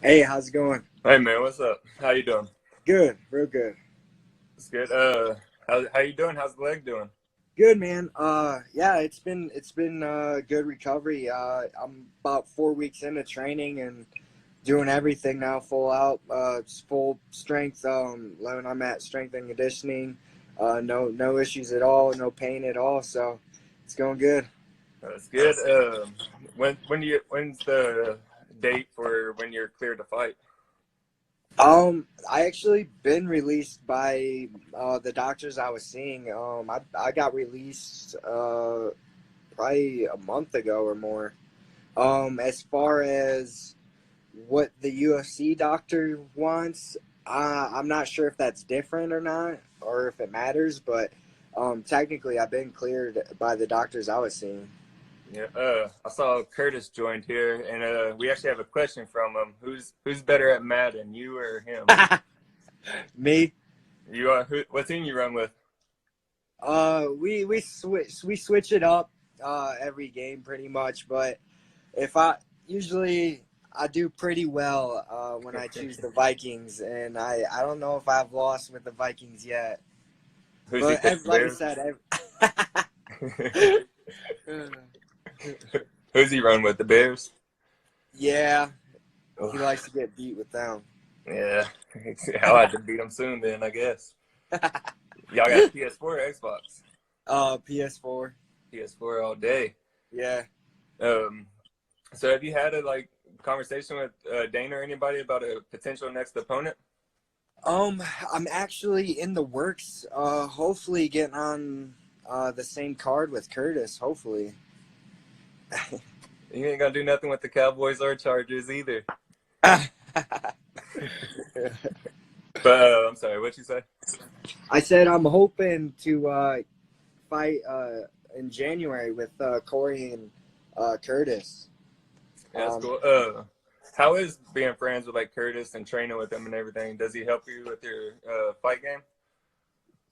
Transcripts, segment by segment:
Hey, how's it going? Hey man, what's up? How you doing? Good, real good. It's good. How you doing? How's the leg doing? Good, man. Yeah, it's been good recovery. I'm about 4 weeks into training and doing everything now, full out, just full strength. When I'm at strength and conditioning, no issues at all, no pain at all. So it's going good. That's good. When's the date for when you're cleared to fight? I actually been released by the doctors I was seeing. I got released probably a month ago or more. As far as what the UFC doctor wants, I'm not sure if that's different or not, or if it matters. But technically, I've been cleared by the doctors I was seeing. Yeah. I saw Curtis joined here, and we actually have a question from him. Who's better at Madden, you or him? Me, You are. What team you run with? we switch it up every game pretty much, but if I usually I do pretty well when I choose the Vikings, and I don't know if I've lost with the Vikings yet. Who's he But pick? like I Bears. said, Who's he run with? The Bears. yeah, he Oh, likes to get beat with them. yeah. I'll have to beat him soon then, I guess. Y'all got PS4 or Xbox? PS4. PS4 all day. Yeah. Um, so have you had a conversation with Dana or anybody about a potential next opponent? I'm actually in the works. Hopefully getting on the same card with Curtis. Hopefully. You ain't gonna do nothing with the Cowboys or Chargers either. But I'm sorry, what you say? I said I'm hoping to fight in January with Corey and Curtis. Yeah, that's Um, cool. How is being friends with Curtis and training with him and everything? Does he help you with your fight game?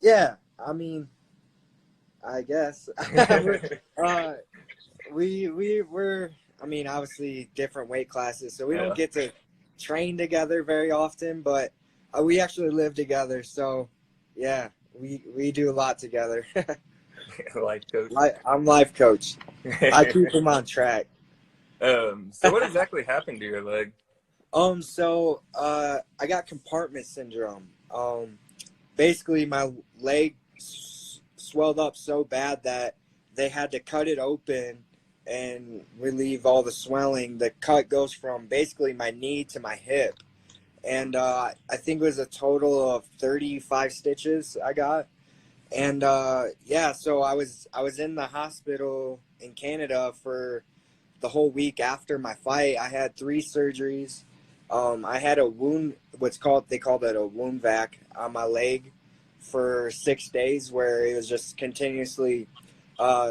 yeah, I mean, I guess uh, we're I mean, obviously different weight classes, so we don't Yeah, get to train together very often, but we actually live together, so yeah, we do a lot together. life coach. I'm life coach. I keep him on track. So what exactly happened to your leg? I got compartment syndrome. Basically my leg swelled up so bad that they had to cut it open and relieve all the swelling. The cut goes from basically my knee to my hip, and I think it was a total of 35 stitches I got. And yeah, so I was in the hospital in Canada for the whole week after my fight. I had 3 surgeries. I had a wound, they called it a wound vac on my leg for 6 days, where it was just continuously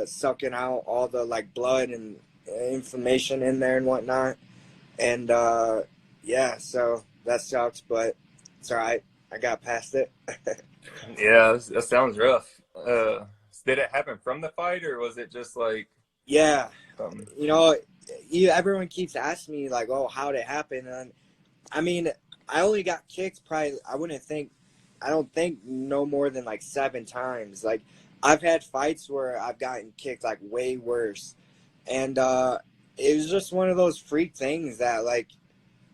sucking out all the blood and inflammation in there and whatnot. And yeah, so that sucks, but it's all right. I got past it. Yeah, that sounds rough. Did it happen from the fight or was it just Yeah, um, you know, everyone keeps asking me oh, how'd it happen? And I mean, I only got kicked probably. I don't think no more than 7 times. I've had fights where I've gotten kicked way worse, and it was just one of those freak things that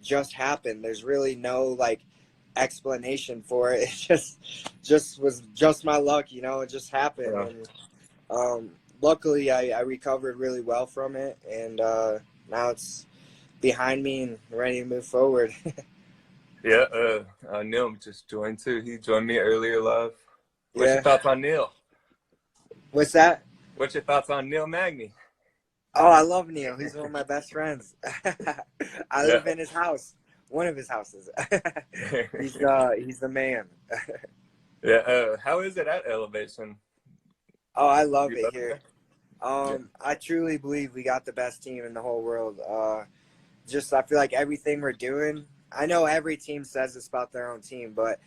just happened. There's really no explanation for it. It just was just my luck. It just happened, yeah. and luckily I recovered really well from it, and now it's behind me and ready to move forward. Yeah, Neil just joined too. He joined me earlier live. What's your Yeah. thoughts on Neil? What's that? What's your thoughts on Neil Magny? Oh, I love Neil. He's one of my best friends. I Yeah. live in his house, one of his houses. He's the man. Yeah, how is it at Elevation? Oh, I love You it love it here. there? Yeah. I truly believe we got the best team in the whole world. Just I feel like everything we're doing. I know every team says this about their own team, but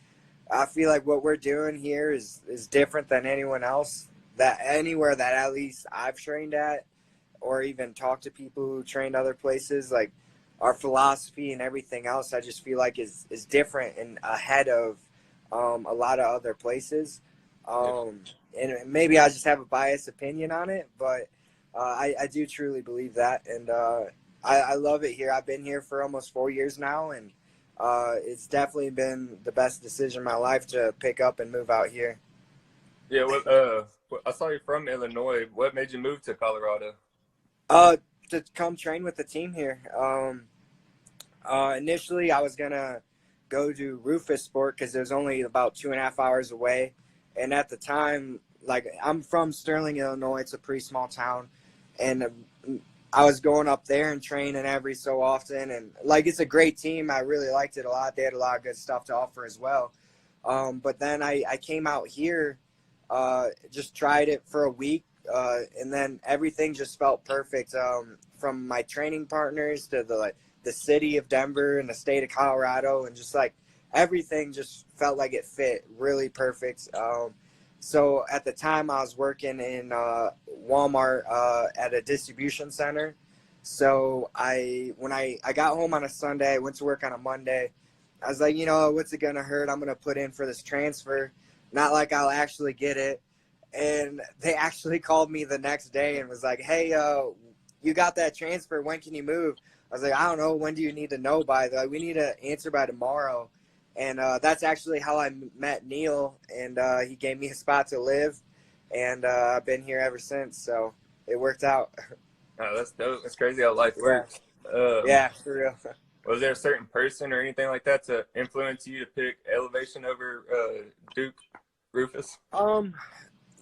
I feel like what we're doing here is different than anyone else. That anywhere that at least I've trained at, or even talked to people who trained other places. our philosophy and everything else, I just feel like is different and ahead of a lot of other places. And maybe I just have a biased opinion on it, but I do truly believe that. And I love it here. I've been here for almost 4 years now, and it's definitely been the best decision of my life to pick up and move out here. Yeah, I saw you're from Illinois. What made you move to Colorado? To come train with the team here. Initially, I was gonna go to Rufus Sport because it was only about 2.5 hours away, and at the time, like, I'm from Sterling, Illinois. It's a pretty small town, and I was going up there and training every so often, and like, it's a great team. I really liked it a lot. They had a lot of good stuff to offer as well. But then I came out here, just tried it for a week, and then everything just felt perfect. From my training partners to the city of Denver and the state of Colorado, and just like everything just felt like it fit really perfect. So at the time I was working in Walmart at a distribution center. So when I got home on a Sunday, I went to work on a Monday. I was like, what's it going to hurt? I'm going to put in for this transfer. Not like I'll actually get it. And they actually called me the next day and was like, hey, you got that transfer. When can you move? I was like, I don't know. When do you need to know by? They're like, we need an answer by tomorrow. And that's actually how I met Neil, and he gave me a spot to live, and I've been here ever since. So it worked out. Oh, that's dope. That's crazy how life works. Yeah, for real. Was there a certain person or anything like that to influence you to pick Elevation over Duke Rufus?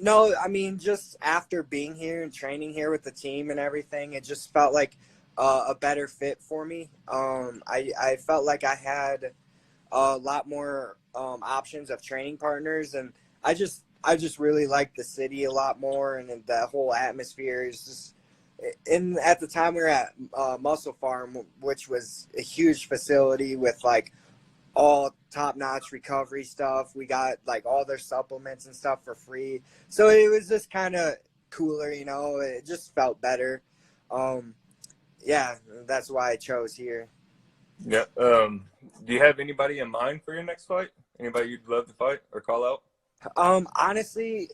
No, I mean, just after being here and training here with the team and everything, it just felt like a better fit for me. I felt like I had a lot more options of training partners, and I just really liked the city a lot more, and the whole atmosphere is just. And at the time we were at Muscle Farm, which was a huge facility with like all top-notch recovery stuff. We got like all their supplements and stuff for free, so it was just kind of cooler, It just felt better. Yeah, that's why I chose here. Yeah. Do you have anybody in mind for your next fight? Anybody you'd love to fight or call out? Honestly,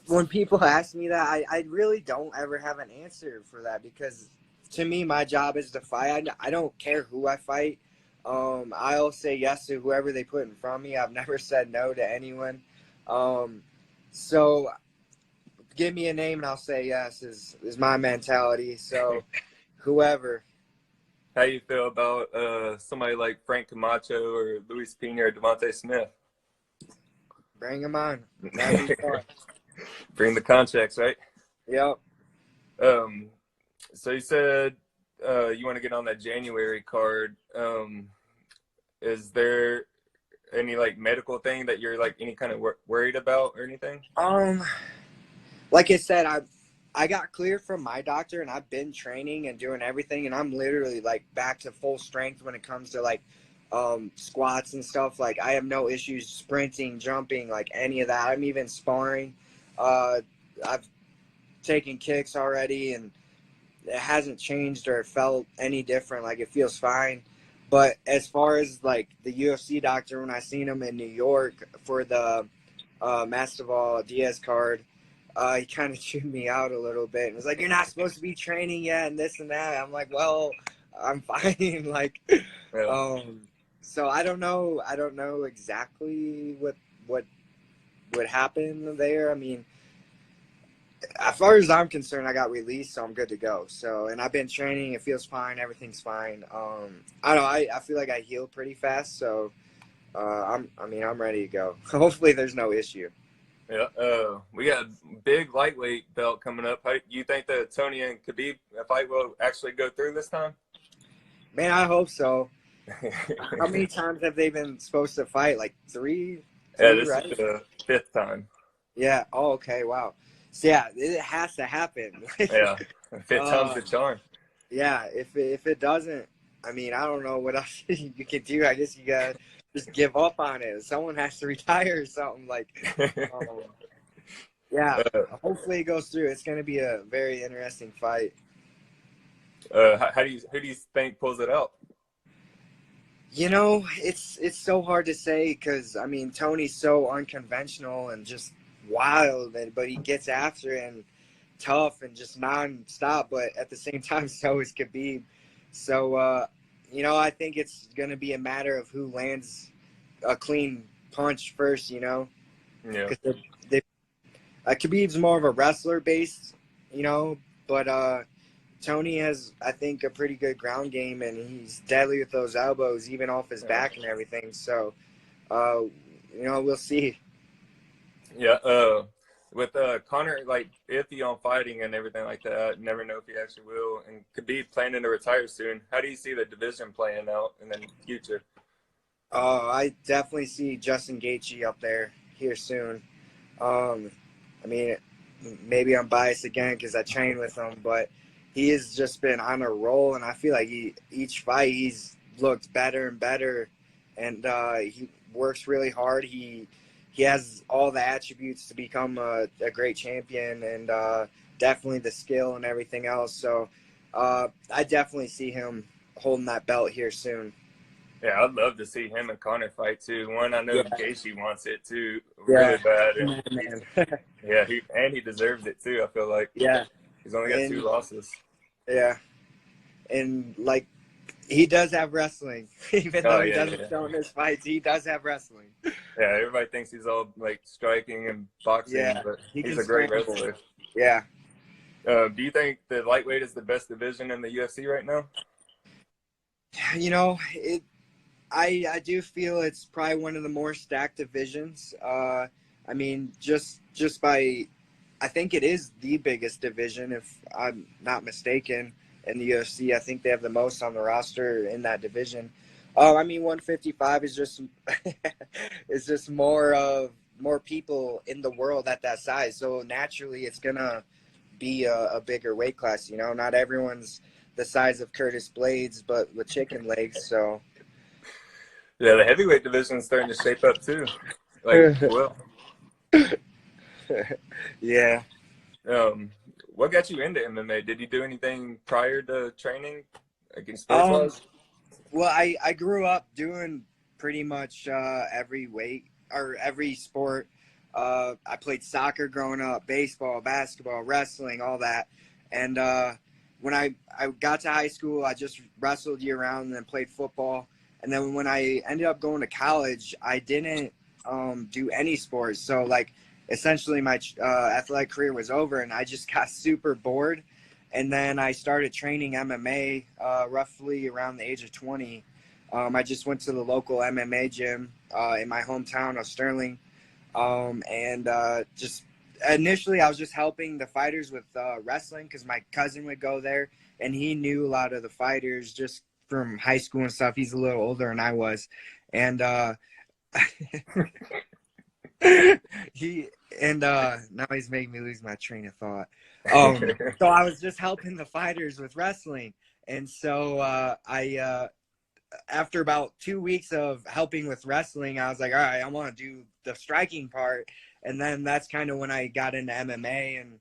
when people ask me that, I really don't ever have an answer for that, because to me, my job is to fight. I don't care who I fight. I'll say yes to whoever they put in front of me. I've never said no to anyone. So give me a name and I'll say yes is my mentality. So whoever. How you feel about somebody like Frank Camacho or Luis Pena or Devontae Smith? Bring them on. That'd be fun. Bring the contracts, right? Yep. So you said you want to get on that January card. Is there any like medical thing that you're like any kind of worried about or anything? Like I said, I got cleared from my doctor, and I've been training and doing everything, and I'm literally like back to full strength when it comes to like squats and stuff. Like, I have no issues sprinting, jumping, like any of that. I'm even sparring. I've taken kicks already, and it hasn't changed or felt any different. Like, it feels fine. But as far as like the UFC doctor, when I seen him in New York for the Masvidal Diaz card, he kind of chewed me out a little bit and was like, "You're not supposed to be training yet," and this and that. I'm like, "Well, I'm fine." Like, Yeah. So I don't know. I don't know exactly what would happen there. I mean, as far as I'm concerned, I got released, so I'm good to go. So, and I've been training. It feels fine. Everything's fine. I don't know. I feel like I healed pretty fast, so I'm ready to go. Hopefully, there's no issue. Yeah. We got a big lightweight belt coming up. How, you think that Tony and Khabib fight will actually go through this time? Man, I hope so. How many times have they been supposed to fight? Like three, this right? is the 5th time. Yeah. Oh, okay. Wow. So yeah, it has to happen. Yeah. 5th time's the charm. Yeah. If it doesn't, I mean, I don't know what else you can do. I guess you gotta just give up on it. Someone has to retire or something. Like, yeah. Hopefully it goes through. It's gonna be a very interesting fight. Who do you think pulls it out? It's so hard to say because I mean Tony's so unconventional and just wild, but he gets after it and tough and just non-stop. But at the same time, so is Khabib. So I think it's gonna be a matter of who lands a clean punch first. Yeah. Because Khabib's more of a wrestler based, but Tony has, I think, a pretty good ground game, and he's deadly with those elbows, even off his back and everything. So, we'll see. Yeah. With Connor, like iffy on fighting and everything like that, never know if he actually will, and could be planning to retire soon. How do you see the division playing out in the future? I definitely see Justin Gaethje up there here soon. I mean, maybe I'm biased again because I train with him, but he has just been on a roll, and I feel like each fight he's looked better and better, and he works really hard. He has all the attributes to become a great champion, and definitely the skill and everything else. So I definitely see him holding that belt here soon. Yeah, I'd love to see him and Connor fight too. One, I know Gaethje wants it too, Yeah. really bad, and Man. he deserves it too. I feel like he's only got 2 losses. Yeah, and like he does have wrestling, even though he doesn't show in his fights. He does have wrestling. Yeah, everybody thinks he's all like striking and boxing, but he's a great wrestler. Yeah. Do you think the lightweight is the best division in the UFC right now? I do feel it's probably one of the more stacked divisions. I mean, just by, I think it is the biggest division, if I'm not mistaken, in the UFC. I think they have the most on the roster in that division. I mean, 155 is just is just more people in the world at that size. So naturally, it's gonna be a bigger weight class. Not everyone's the size of Curtis Blaydes, but with chicken legs. So. Yeah, the heavyweight division is starting to shape up too. Like, well. Yeah. What got you into MMA? Did you do anything prior to training, like in sports-wise? Well, I grew up doing pretty much every weight or every sport. I played soccer growing up, baseball, basketball, wrestling, all that. And when I got to high school, I just wrestled year round and then played football. And then when I ended up going to college, I didn't do any sports. So, like, essentially my athletic career was over, and I just got super bored. And then I started training MMA roughly around the age of 20. I just went to the local MMA gym in my hometown of Sterling. And just initially I was just helping the fighters with wrestling because my cousin would go there, and he knew a lot of the fighters just from high school and stuff. He's a little older than I was. And now he's making me lose my train of thought. So I was just helping the fighters with wrestling. And so I after about 2 weeks of helping with wrestling, I was like, all right, I want to do the striking part. And then that's kind of when I got into MMA, and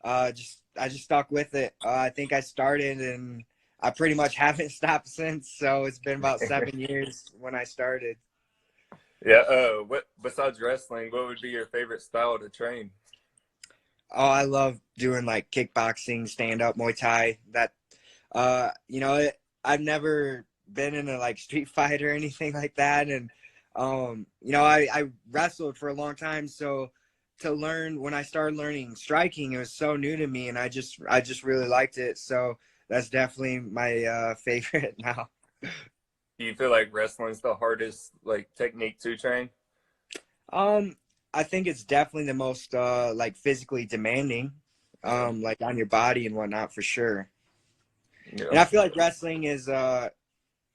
I just stuck with it. I think I started, and I pretty much haven't stopped since. So it's been about 7 years when I started. Yeah. What besides wrestling, what would be your favorite style to train? Oh, I love doing like kickboxing, stand-up, Muay Thai. That, I've never been in a like street fight or anything like that. And, I wrestled for a long time. So to learn, when I started learning striking, it was so new to me, and I just really liked it. So that's definitely my favorite now. Do you feel like wrestling's the hardest like technique to train? I think it's definitely the most like physically demanding, like on your body and whatnot, for sure. Yeah. And I feel like wrestling is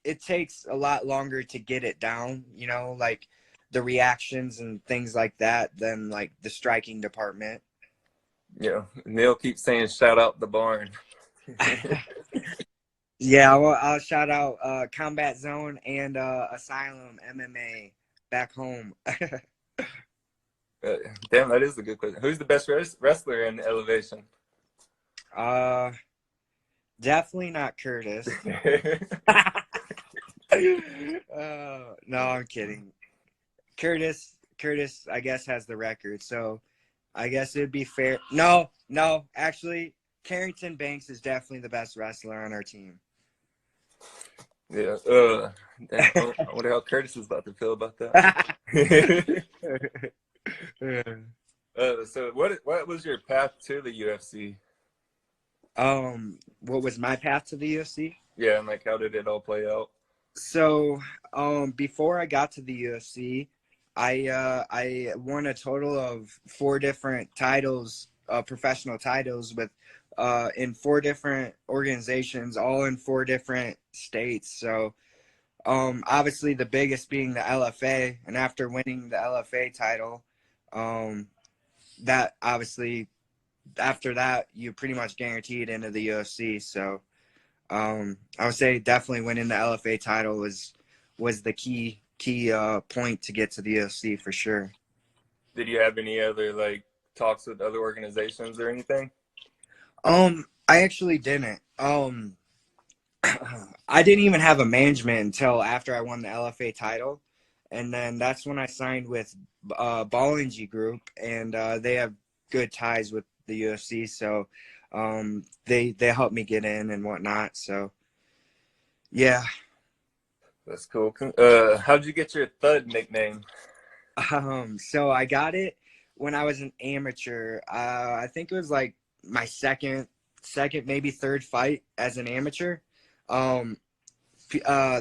it takes a lot longer to get it down, like the reactions and things like that, than like the striking department. Yeah. Neil keeps saying shout out the barn. Yeah, well, I'll shout out Combat Zone and Asylum MMA back home. Damn, that is a good question. Who's the best wrestler in Elevation? Definitely not Curtis. No, I'm kidding. Curtis, I guess, has the record, so I guess it'd be fair. No, actually, Carrington Banks is definitely the best wrestler on our team. Yeah. Damn, I wonder how Curtis is about to feel about that. So what was your path to the UFC? What was my path to the UFC? Yeah, and like how did it all play out? So, before I got to the UFC, I won a total of 4 different titles, professional titles with in 4 different organizations, all in 4 different states. So, obviously the biggest being the LFA, and after winning the LFA title, that obviously after that you're pretty much guaranteed into the UFC. So I would say definitely winning the LFA title was the key point to get to the UFC for sure. Did you have any other like talks with other organizations or anything? I actually didn't. I didn't even have a management until after I won the LFA title, and then that's when I signed with Ballingy Group, and they have good ties with the UFC, so they helped me get in and whatnot. So yeah. That's cool. How'd you get your Thud nickname? So I got it when I was an amateur. I think it was like my second, maybe third fight as an amateur. The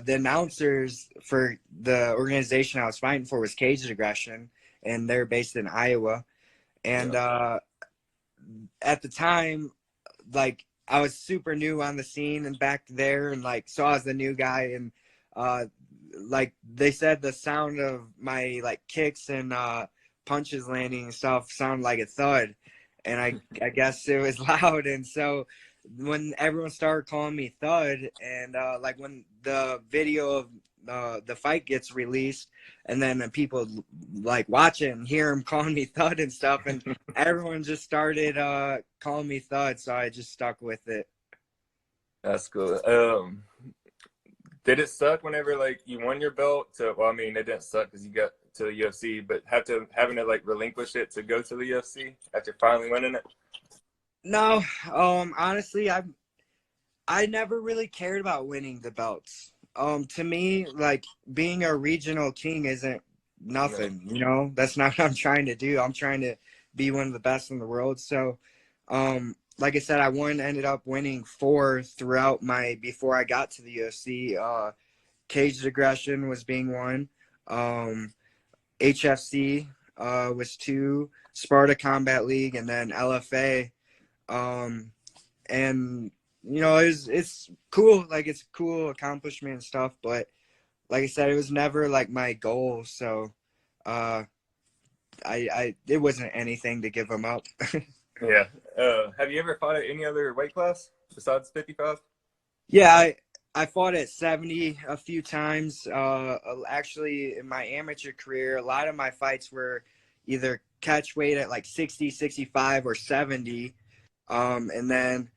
announcers for the organization I was fighting for was Cage Aggression, and they're based in Iowa. And at the time, like I was super new on the scene and back there, and like so I was the new guy, and like they said the sound of my like kicks and punches landing and stuff sounded like a thud, and I guess it was loud. And so when everyone started calling me Thud, and like when the video of the fight gets released, and then people like watch it and hear him calling me Thud and stuff, and everyone just started calling me Thud, so I just stuck with it. That's cool. Did it suck whenever like you won your belt? Well, I mean, it didn't suck because you got to the UFC, but having to like relinquish it to go to the UFC after finally winning it? No, honestly, I never really cared about winning the belts. To me, like being a regional king isn't nothing, you know. That's not what I'm trying to do. I'm trying to be one of the best in the world. So, like I said, ended up winning 4 throughout before I got to the UFC. Caged Aggression was being one. HFC was 2. Sparta Combat League, and then LFA. And you know, it's cool. Like it's a cool accomplishment and stuff. But like I said, it was never like my goal. So, it wasn't anything to give them up. Yeah. Have you ever fought at any other weight class besides 55? Yeah, I fought at 70 a few times. Actually, in my amateur career, a lot of my fights were either catch weight at like 60, 65, or 70. And then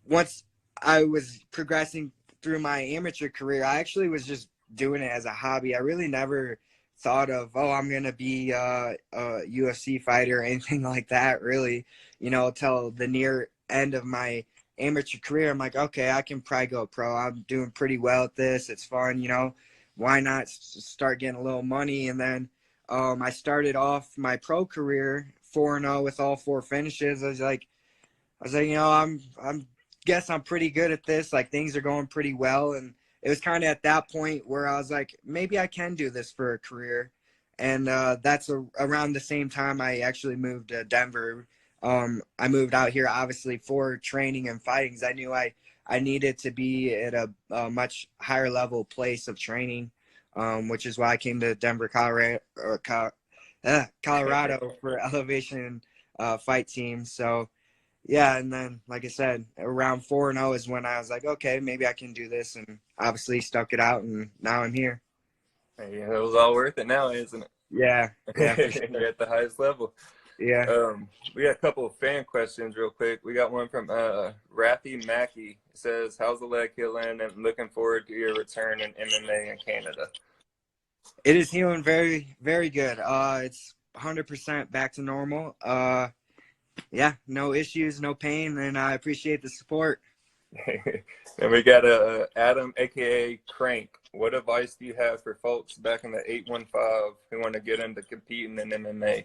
once I was progressing through my amateur career, I actually was just doing it as a hobby. I really never thought of, oh, I'm going to be a UFC fighter or anything like that, really, you know, till the near end of my amateur career. I'm like, okay, I can probably go pro. I'm doing pretty well at this. It's fun, you know, why not start getting a little money? And then I started off my pro career 4-0 with all 4 finishes. I was like, you know, I'm guess I'm pretty good at this. Like things are going pretty well. And it was kind of at that point where I was like, maybe I can do this for a career. And that's around the same time I actually moved to Denver. I moved out here obviously for training and fighting, 'cause I knew I needed to be at a much higher level place of training, which is why I came to Denver, Colorado for Elevation Fight Team. So yeah, and then like I said, around 4-0 is when I was like, okay, maybe I can do this, and obviously stuck it out, and now I'm here. Yeah, it was all worth it now, isn't it? Yeah, for You're sure. at the highest level. Yeah. We got a couple of fan questions real quick. We got one from Rafi Mackey. It says, how's the leg healing and looking forward to your return in MMA in Canada? It is healing very, very good. It's 100% back to normal. Yeah, no issues, no pain, and I appreciate the support. And we got Adam, aka Crank. What advice do you have for folks back in the 815 who want to get into competing in MMA?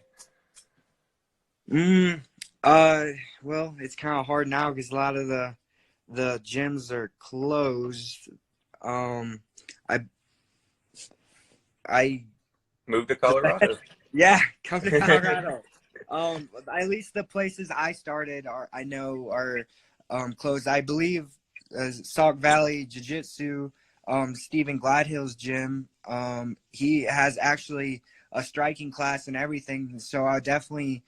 Well, it's kind of hard now because a lot of the gyms are closed. I moved to Colorado. Yeah, come to Colorado. At least the places I started are closed. I believe Sauk Valley Jiu-Jitsu, Stephen Gladhill's gym. He has actually a striking class and everything. So I'll definitely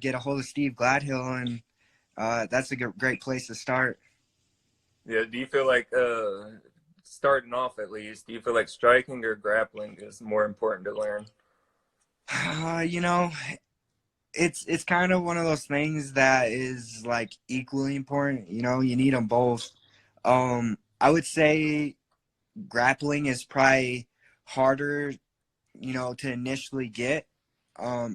get a hold of Steve Gladhill, and that's a great place to start. Yeah. Do you feel like starting off, at least, do you feel like striking or grappling is more important to learn? It's kind of one of those things that is like equally important. You need them both. I would say grappling is probably harder, to initially get. I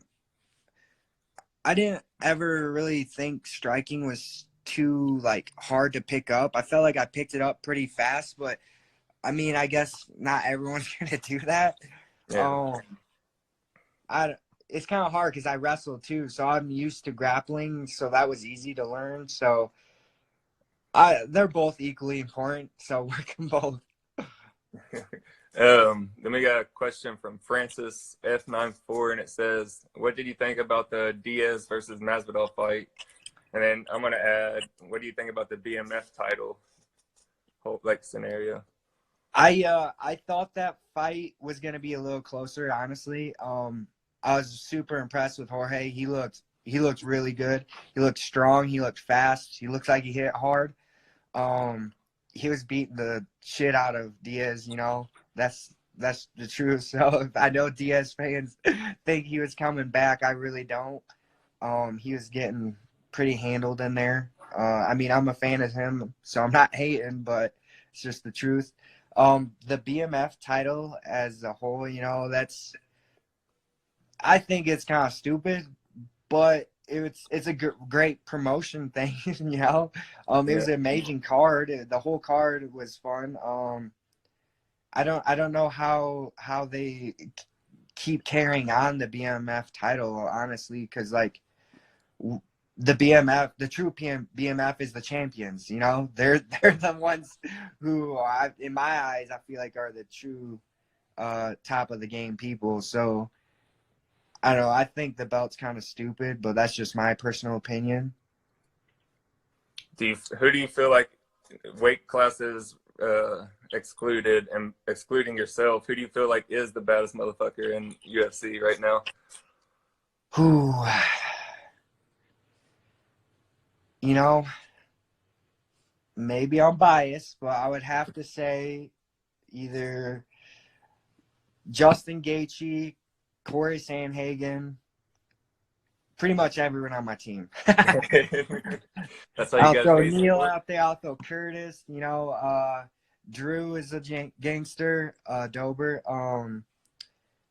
didn't ever really think striking was too like hard to pick up. I felt like I picked it up pretty fast, but I mean, I guess not everyone's gonna do that. Yeah. It's kind of hard because I wrestle too, so I'm used to grappling, so that was easy to learn. So they're both equally important, so work them both. Then we got a question from Francis F94, and it says, what did you think about the Diaz versus Masvidal fight? And then I'm going to add, what do you think about the BMF title whole scenario? I thought that fight was going to be a little closer, honestly. I was super impressed with Jorge. He looked really good. He looked strong. He looked fast. He looks like he hit hard. He was beating the shit out of Diaz, That's the truth. So I know Diaz fans think he was coming back. I really don't. He was getting pretty handled in there. I mean, I'm a fan of him, so I'm not hating, but it's just the truth. The BMF title as a whole, I think it's kind of stupid, but it's a great promotion thing, It was an amazing card. The whole card was fun. I don't know how they keep carrying on the BMF title, honestly, because like the BMF, the true BMF is the champions. They're the ones who, in my eyes, I feel like are the true top of the game people. So I don't know. I think the belt's kind of stupid, but that's just my personal opinion. Who do you feel like, weight classes excluded and excluding yourself, who do you feel like is the baddest motherfucker in UFC right now? Who, maybe I'm biased, but I would have to say either Justin Gaethje, Corey Sandhagen, pretty much everyone on my team. That's how you I'll guys throw raise Neil support. out there. I'll throw Curtis. Drew is a gangster. Dober. I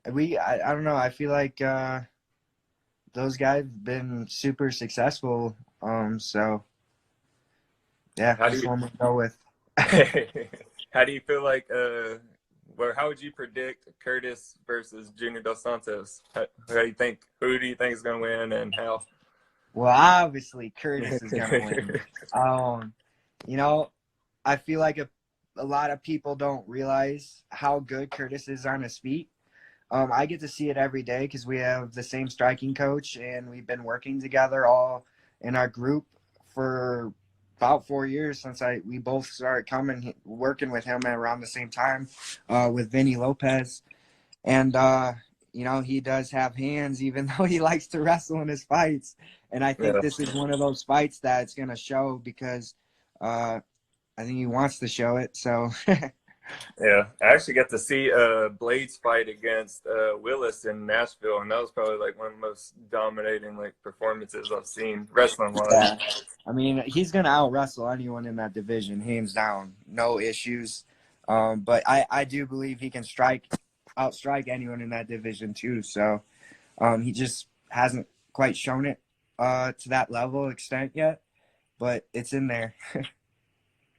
don't know. I feel like those guys have been super successful. So yeah, that's what I'm gonna go with. How do you feel like how would you predict Curtis versus Junior Dos Santos? Who do you think is going to win and how? Well, obviously Curtis is gonna win. I feel like a lot of people don't realize how good Curtis is on his feet. I get to see it every day because we have the same striking coach, and we've been working together all in our group for about 4 years since we both started working with him around the same time with Vinny Lopez. And, he does have hands, even though he likes to wrestle in his fights. And I think this is one of those fights that it's going to show because I think he wants to show it. So Yeah, I actually got to see Blaydes fight against Willis in Nashville, and that was probably like one of the most dominating like performances I've seen wrestling wise. Yeah. I mean, he's gonna out wrestle anyone in that division, hands down, no issues. But I do believe he can outstrike anyone in that division too. So he just hasn't quite shown it to that level extent yet, but it's in there.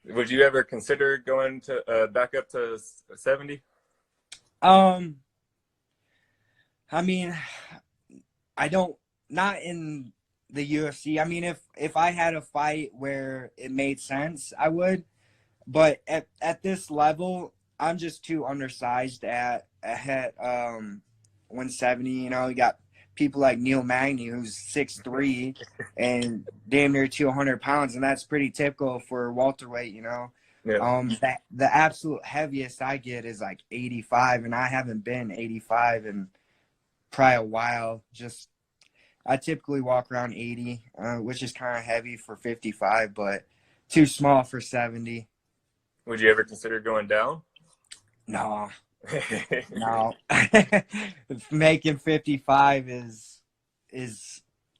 Would you ever consider going to back up to 70? I mean, not in the UFC. I mean, if I had a fight where it made sense, I would. But at this level, I'm just too undersized at 170. You know, you got people like Neil Magny, who's 6'3" and damn near 200 pounds, and that's pretty typical for welterweight. You know, Yeah. the absolute heaviest I get is like 85, and I haven't been 85 in probably a while. Just I typically walk around 80, which is kind of heavy for 55, but too small for 70. Would you ever consider going down? No. No. Making 55 is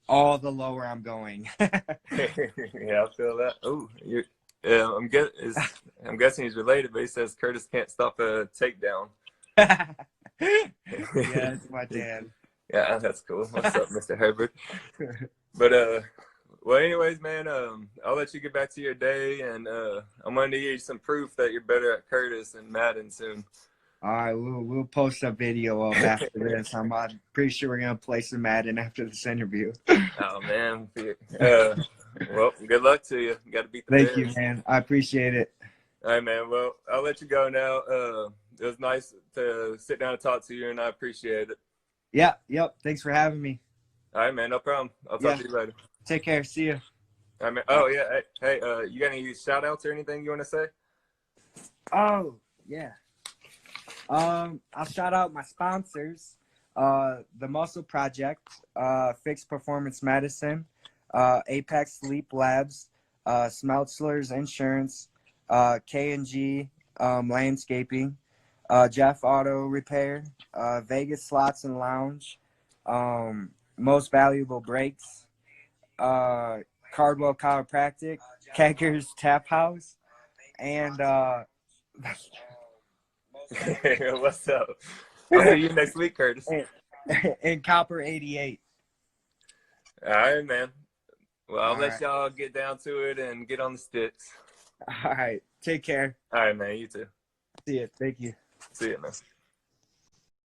all the lower I'm going. Yeah, I feel that. Oh, I'm guessing he's related, but he says Curtis can't stop a takedown. Yeah, it's my dad. Yeah, that's cool. What's up, Mr. Hubbard? But well, anyways, man, I'll let you get back to your day, and I'm gonna need you some proof that you're better at Curtis and Madden soon. All right, we'll post a video up after this. I'm pretty sure we're gonna play some Madden after this interview. Oh man, well, good luck to you. You got to beat the Thank Bears. you, man. I appreciate it. All right, man. Well, I'll let you go now. It was nice to sit down and talk to you, and I appreciate it. Yeah, yep. Thanks for having me. All right, man. No problem. I'll talk to you later. Take care. See you. All right, man. Oh yeah. Hey, you got any shout outs or anything you want to say? Oh yeah. I'll shout out my sponsors, the Muscle Project, Fixed Performance Medicine, Apex Sleep Labs, Smeltzler's Insurance, K&G Landscaping, Jeff Auto Repair, Vegas Slots and Lounge, Most Valuable Breaks, Cardwell Chiropractic, Keggers Tap House, and What's up? I'll see you next week, Curtis. and Copper 88. All right, man. Well, I'll let right. y'all get down to it and get on the sticks. All right. Take care. All right, man. You too. See you. Thank you. See you, man.